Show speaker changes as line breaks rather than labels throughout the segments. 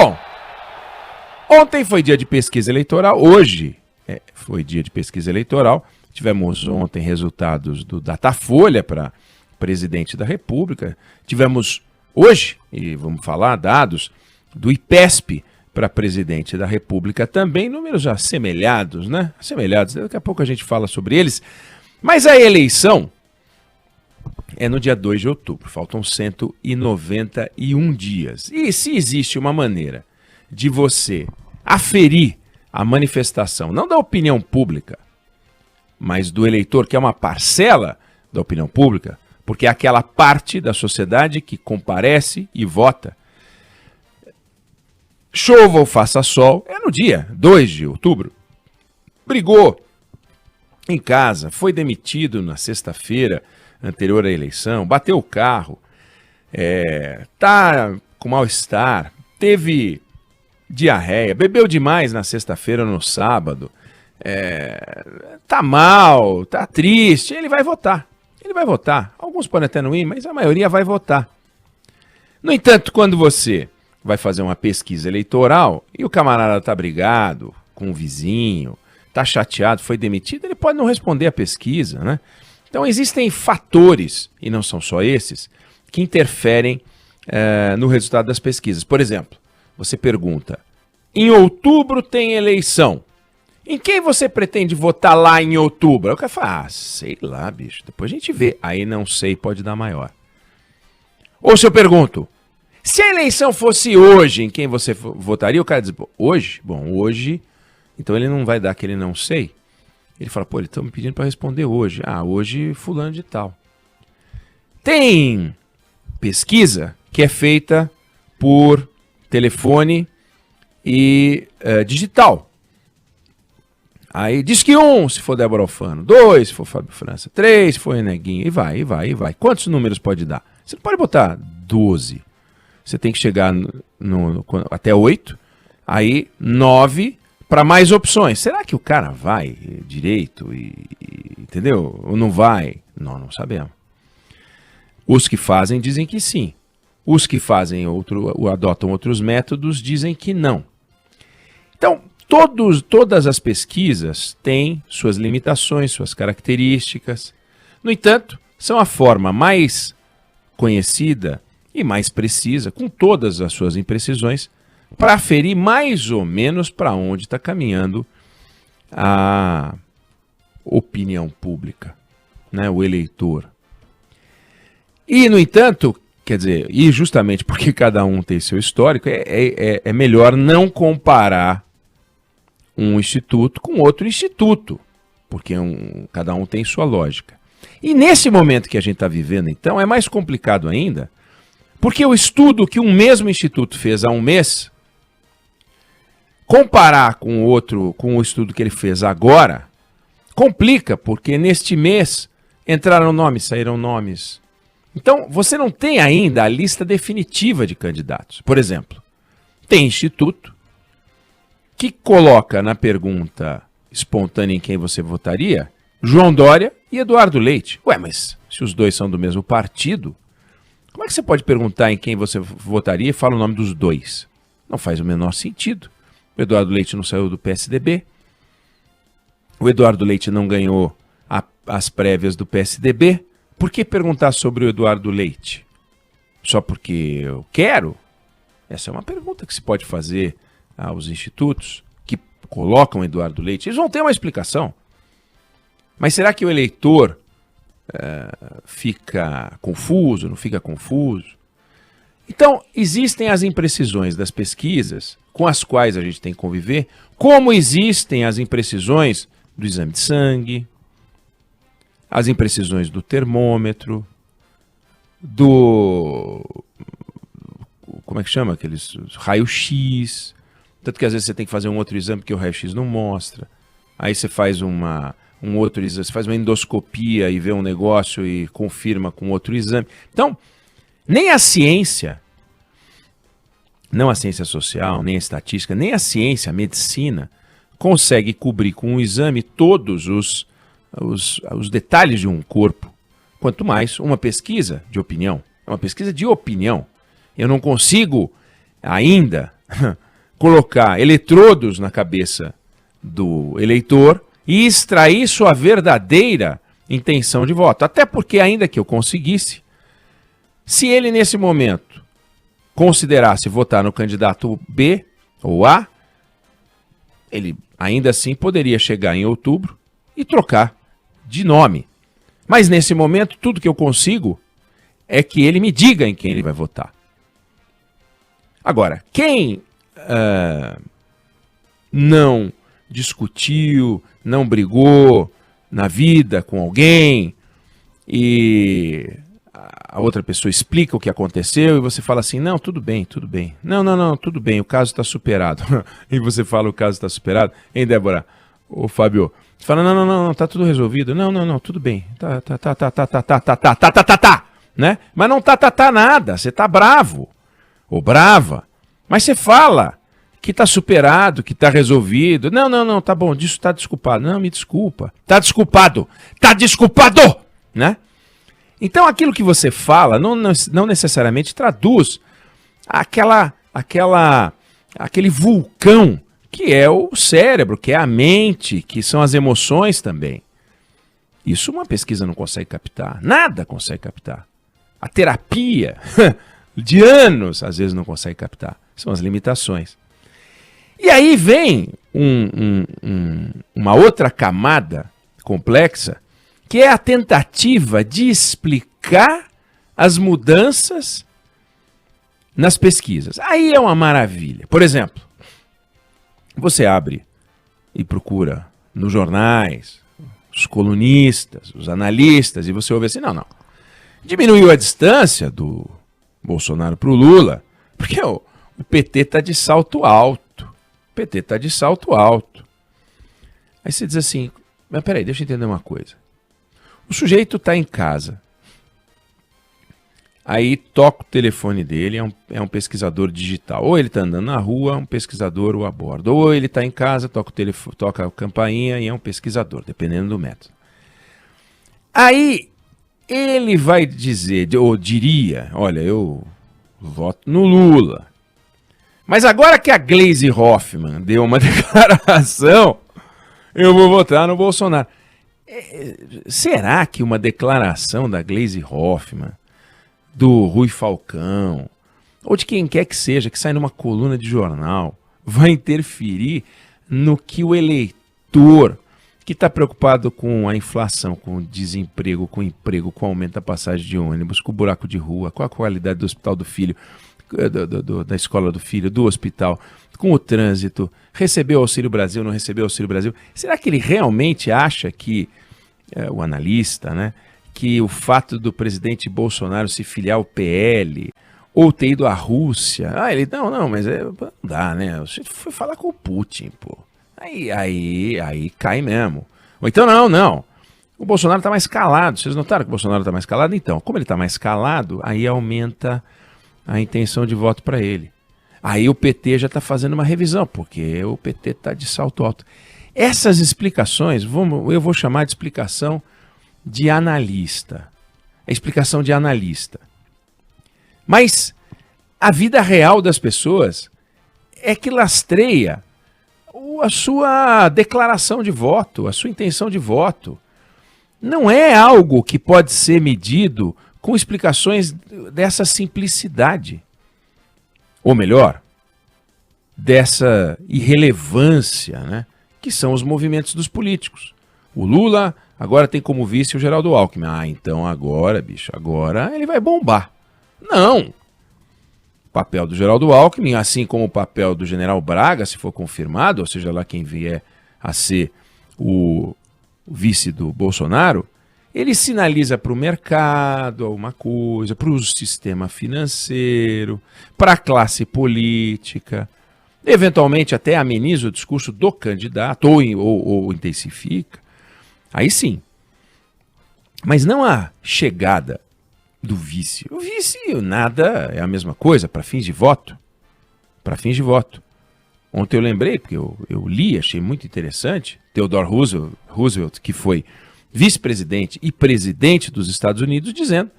Bom, ontem foi dia de pesquisa eleitoral, hoje foi dia de pesquisa eleitoral. Tivemos ontem resultados do Datafolha para presidente da República. Tivemos hoje, e vamos falar, dados do IPESP para presidente da República também, números assemelhados, né? Assemelhados, daqui a pouco a gente fala sobre eles. Mas a eleição é no dia 2 de outubro, faltam 191 dias. E se existe uma maneira de você aferir a manifestação, não da opinião pública, mas do eleitor, que é uma parcela da opinião pública, porque é aquela parte da sociedade que comparece e vota. Chova ou faça sol, é no dia 2 de outubro. Brigou em casa, foi demitido na sexta-feira anterior à eleição, bateu o carro, tá com mal-estar, teve diarreia, bebeu demais na sexta-feira ou no sábado, tá mal, tá triste, ele vai votar. Ele vai votar. Alguns podem até não ir, mas a maioria vai votar. No entanto, quando você vai fazer uma pesquisa eleitoral e o camarada tá brigado com o vizinho, tá chateado, foi demitido, ele pode não responder a pesquisa, né? Então existem fatores, e não são só esses, que interferem no resultado das pesquisas. Por exemplo, você pergunta, em outubro tem eleição. Em quem você pretende votar lá em outubro? Aí o cara fala, sei lá, bicho, depois a gente vê. Aí não sei, pode dar maior. Ou se eu pergunto, se a eleição fosse hoje, em quem você votaria? O cara diz, hoje? Bom, hoje, então ele não vai dar aquele não sei. Ele fala, eles estão me pedindo para responder hoje. Hoje fulano de tal. Tem pesquisa que é feita por telefone e digital. Aí diz que 1, se for Débora Alfano, 2, se for Fábio França, 3, se for Neguinho, e vai. Quantos números pode dar? Você não pode botar 12. Você tem que chegar até 8, aí 9 para mais opções. Será que o cara vai direito, entendeu? Ou não vai? Não sabemos. Os que fazem dizem que sim. Os que fazem adotam outros métodos dizem que não. Então, todas as pesquisas têm suas limitações, suas características. No entanto, são a forma mais conhecida e mais precisa, com todas as suas imprecisões, para aferir mais ou menos para onde está caminhando a opinião pública, né, o eleitor. E, no entanto, quer dizer, e justamente porque cada um tem seu histórico, é melhor não comparar um instituto com outro instituto, porque cada um tem sua lógica. E nesse momento que a gente está vivendo, então, é mais complicado ainda, porque o estudo que um mesmo instituto fez há um mês, comparar com o estudo que ele fez agora, complica, porque neste mês entraram nomes, saíram nomes. Então, você não tem ainda a lista definitiva de candidatos. Por exemplo, tem instituto que coloca na pergunta espontânea em quem você votaria, João Dória e Eduardo Leite. Mas se os dois são do mesmo partido, como é que você pode perguntar em quem você votaria e fala o nome dos dois? Não faz o menor sentido. O Eduardo Leite não saiu do PSDB. O Eduardo Leite não ganhou as prévias do PSDB. Por que perguntar sobre o Eduardo Leite? Só porque eu quero? Essa é uma pergunta que se pode fazer aos institutos que colocam Eduardo Leite. Eles vão ter uma explicação. Mas será que o eleitor fica confuso, não fica confuso? Então, existem as imprecisões das pesquisas com as quais a gente tem que conviver, como existem as imprecisões do exame de sangue, as imprecisões do termômetro, como é que chama? Aqueles raio-x. Tanto que às vezes você tem que fazer um outro exame que o raio-x não mostra. Aí você faz um outro exame, você faz uma endoscopia e vê um negócio e confirma com outro exame. Então, nem a ciência, não a ciência social, nem a estatística, nem a ciência, a medicina, consegue cobrir com um exame todos os detalhes de um corpo. Quanto mais uma pesquisa de opinião. É uma pesquisa de opinião. Eu não consigo ainda colocar eletrodos na cabeça do eleitor e extrair sua verdadeira intenção de voto. Até porque, ainda que eu conseguisse, se ele nesse momento considerasse votar no candidato B ou A, ele ainda assim poderia chegar em outubro e trocar de nome. Mas nesse momento, tudo que eu consigo é que ele me diga em quem ele vai votar. Agora, quem não discutiu, não brigou na vida com alguém e a outra pessoa explica o que aconteceu e você fala assim, não, tudo bem, tudo bem. Não, tudo bem, o caso está superado. E você fala o caso está superado. Hein, Débora? Ô, Fábio, você fala, não, tá tudo resolvido. Não, tudo bem. Tá, né? Mas não tá nada, você tá bravo ou brava. Mas você fala que tá superado, que tá resolvido. Não, tá bom, disso tá desculpado. Não, me desculpa. Tá desculpado, né? Então aquilo que você fala não necessariamente traduz aquele vulcão que é o cérebro, que é a mente, que são as emoções também. Isso uma pesquisa não consegue captar, nada consegue captar. A terapia de anos às vezes não consegue captar, são as limitações. E aí vem uma outra camada complexa, que é a tentativa de explicar as mudanças nas pesquisas. Aí é uma maravilha. Por exemplo, você abre e procura nos jornais, os colunistas, os analistas, e você ouve assim, não. Diminuiu a distância do Bolsonaro para o Lula, porque o PT está de salto alto. O PT está de salto alto. Aí você diz assim, mas peraí, deixa eu entender uma coisa. O sujeito está em casa. Aí toca o telefone dele, é um pesquisador digital. Ou ele está andando na rua, um pesquisador o aborda. Ou ele está em casa, toca a campainha e é um pesquisador, dependendo do método. Aí ele vai dizer, ou diria, olha, eu voto no Lula. Mas agora que a Gleisi Hoffmann deu uma declaração, eu vou votar no Bolsonaro. Será que uma declaração da Gleisi Hoffmann, do Rui Falcão, ou de quem quer que seja, que sai numa coluna de jornal, vai interferir no que o eleitor, que está preocupado com a inflação, com o desemprego, com o emprego, com o aumento da passagem de ônibus, com o buraco de rua, com a qualidade do hospital do filho, da escola do filho, do hospital, com o trânsito, recebeu o Auxílio Brasil, não recebeu o Auxílio Brasil. Será que ele realmente acha que, o analista, né, que o fato do presidente Bolsonaro se filiar ao PL ou ter ido à Rússia, ele, mas não dá, né, você foi falar com o Putin, pô. Aí cai mesmo. Ou então, não. O Bolsonaro está mais calado. Vocês notaram que o Bolsonaro está mais calado? Então, como ele está mais calado, aí aumenta a intenção de voto para ele. Aí o PT já está fazendo uma revisão, porque o PT está de salto alto. Essas explicações, eu vou chamar de explicação de analista. É explicação de analista. Mas a vida real das pessoas é que lastreia a sua declaração de voto, a sua intenção de voto. Não é algo que pode ser medido com explicações dessa simplicidade. Ou melhor, dessa irrelevância, né, que são os movimentos dos políticos. O Lula agora tem como vice o Geraldo Alckmin. Então agora ele vai bombar. Não! O papel do Geraldo Alckmin, assim como o papel do General Braga, se for confirmado, ou seja lá quem vier a ser o vice do Bolsonaro, ele sinaliza para o mercado alguma coisa, para o sistema financeiro, para a classe política, eventualmente até ameniza o discurso do candidato ou intensifica. Aí sim. Mas não a chegada do vice. O vice, nada, é a mesma coisa, para fins de voto. Para fins de voto. Ontem eu lembrei, porque eu li, achei muito interessante, Theodore Roosevelt, que foi vice-presidente e presidente dos Estados Unidos, dizendo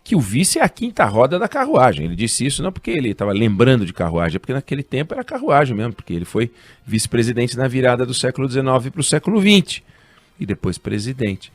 que o vice é a quinta roda da carruagem. Ele disse isso não porque ele estava lembrando de carruagem, é porque naquele tempo era carruagem mesmo, porque ele foi vice-presidente na virada do século XIX para o século XX e depois presidente.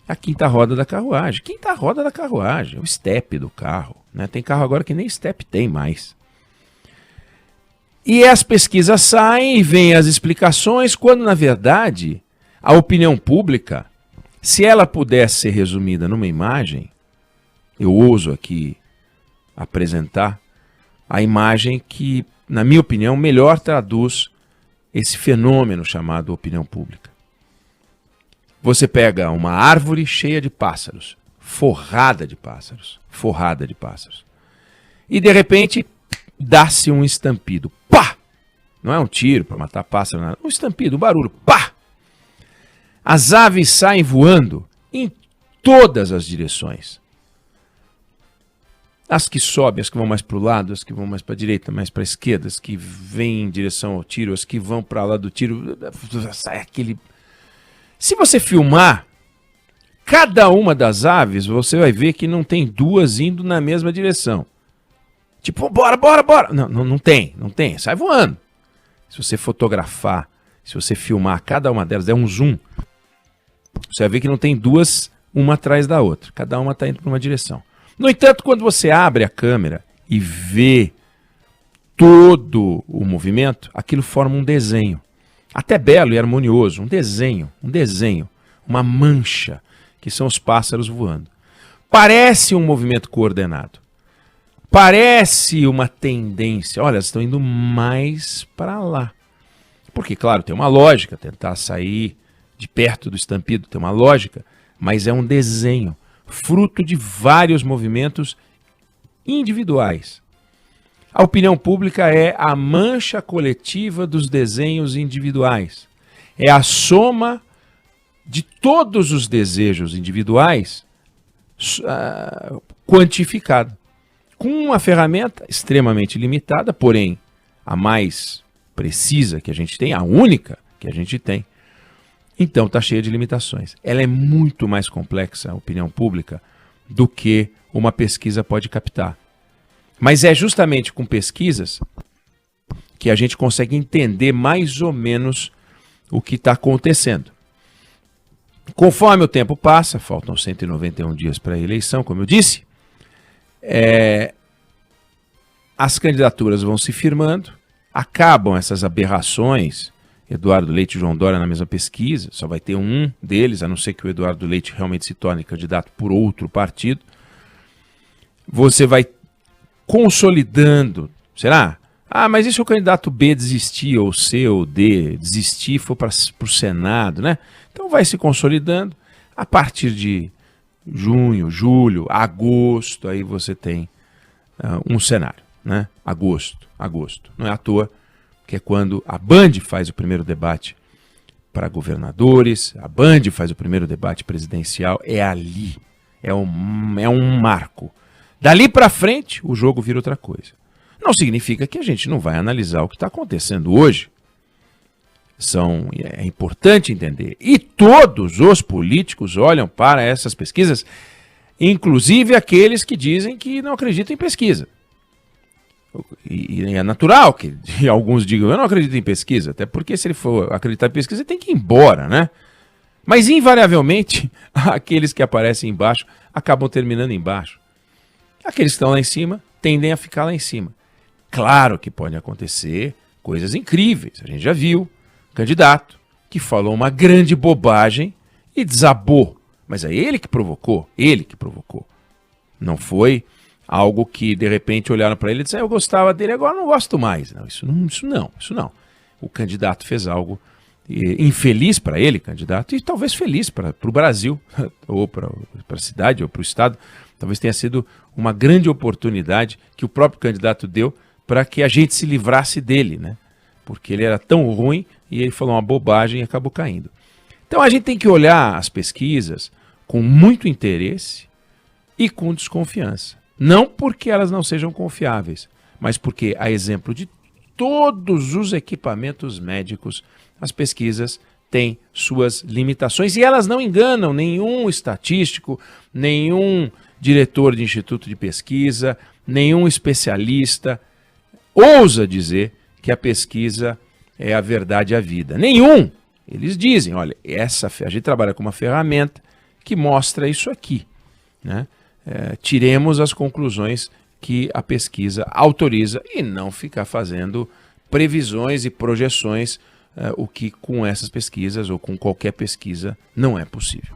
A quinta roda da carruagem. Quinta roda da carruagem, o step do carro. Né? Tem carro agora que nem step tem mais. E as pesquisas saem e vêm as explicações, quando na verdade a opinião pública, se ela pudesse ser resumida numa imagem, eu ouso aqui apresentar a imagem que, na minha opinião, melhor traduz esse fenômeno chamado opinião pública. Você pega uma árvore cheia de pássaros, forrada de pássaros, e de repente dá-se um estampido. Pá! Não é um tiro para matar pássaro, nada. Um estampido, um barulho. Pá! As aves saem voando em todas as direções. As que sobem, as que vão mais para o lado, as que vão mais para a direita, mais para a esquerda, as que vêm em direção ao tiro, as que vão para lá do tiro. Sai aquele... Se você filmar cada uma das aves, você vai ver que não tem duas indo na mesma direção. Tipo, bora. Não tem. Sai voando. Se você fotografar, se você filmar cada uma delas, der um zoom, você vai ver que não tem duas, uma atrás da outra. Cada uma está indo para uma direção. No entanto, quando você abre a câmera e vê todo o movimento, aquilo forma um desenho. Até belo e harmonioso. Um desenho. Uma mancha, que são os pássaros voando. Parece um movimento coordenado. Parece uma tendência. Olha, elas estão indo mais para lá. Porque, claro, tem uma lógica, tentar sair de perto do estampido, tem uma lógica, mas é um desenho, fruto de vários movimentos individuais. A opinião pública é a mancha coletiva dos desenhos individuais. É a soma de todos os desejos individuais quantificada. Com uma ferramenta extremamente limitada, porém a mais precisa que a gente tem, a única que a gente tem. Então está cheia de limitações. Ela é muito mais complexa, a opinião pública, do que uma pesquisa pode captar. Mas é justamente com pesquisas que a gente consegue entender mais ou menos o que está acontecendo. Conforme o tempo passa, faltam 191 dias para a eleição, como eu disse, as candidaturas vão se firmando, acabam essas aberrações. Eduardo Leite e João Dória na mesma pesquisa, só vai ter um deles, a não ser que o Eduardo Leite realmente se torne candidato por outro partido. Você vai consolidando, será? Ah, mas e se o candidato B desistir, ou C ou D desistir, for para o Senado, né? Então vai se consolidando. A partir de junho, julho, agosto, aí você tem um cenário, né? Agosto. Não é à toa que é quando a Band faz o primeiro debate para governadores, a Band faz o primeiro debate presidencial, é ali, é um marco. Dali para frente, o jogo vira outra coisa. Não significa que a gente não vai analisar o que está acontecendo hoje. É importante entender. E todos os políticos olham para essas pesquisas, inclusive aqueles que dizem que não acreditam em pesquisa. E é natural que alguns digam, eu não acredito em pesquisa, até porque se ele for acreditar em pesquisa, ele tem que ir embora, né? Mas invariavelmente, aqueles que aparecem embaixo acabam terminando embaixo. Aqueles que estão lá em cima tendem a ficar lá em cima. Claro que pode acontecer coisas incríveis. A gente já viu candidato que falou uma grande bobagem e desabou. Mas é ele que provocou. Não foi algo que de repente olharam para ele e disseram, eu gostava dele, agora não gosto mais. Não, isso não. O candidato fez algo infeliz para ele, candidato, e talvez feliz para o Brasil, ou para a cidade, ou para o estado. Talvez tenha sido uma grande oportunidade que o próprio candidato deu para que a gente se livrasse dele, né? Porque ele era tão ruim e ele falou uma bobagem e acabou caindo. Então a gente tem que olhar as pesquisas com muito interesse e com desconfiança. Não porque elas não sejam confiáveis, mas porque, a exemplo de todos os equipamentos médicos, as pesquisas tem suas limitações e elas não enganam nenhum estatístico, nenhum diretor de instituto de pesquisa, nenhum especialista ousa dizer que a pesquisa é a verdade e a vida. Nenhum! Eles dizem, olha, a gente trabalha com uma ferramenta que mostra isso aqui, né? Tiremos as conclusões que a pesquisa autoriza e não ficar fazendo previsões e projeções, o que com essas pesquisas ou com qualquer pesquisa não é possível.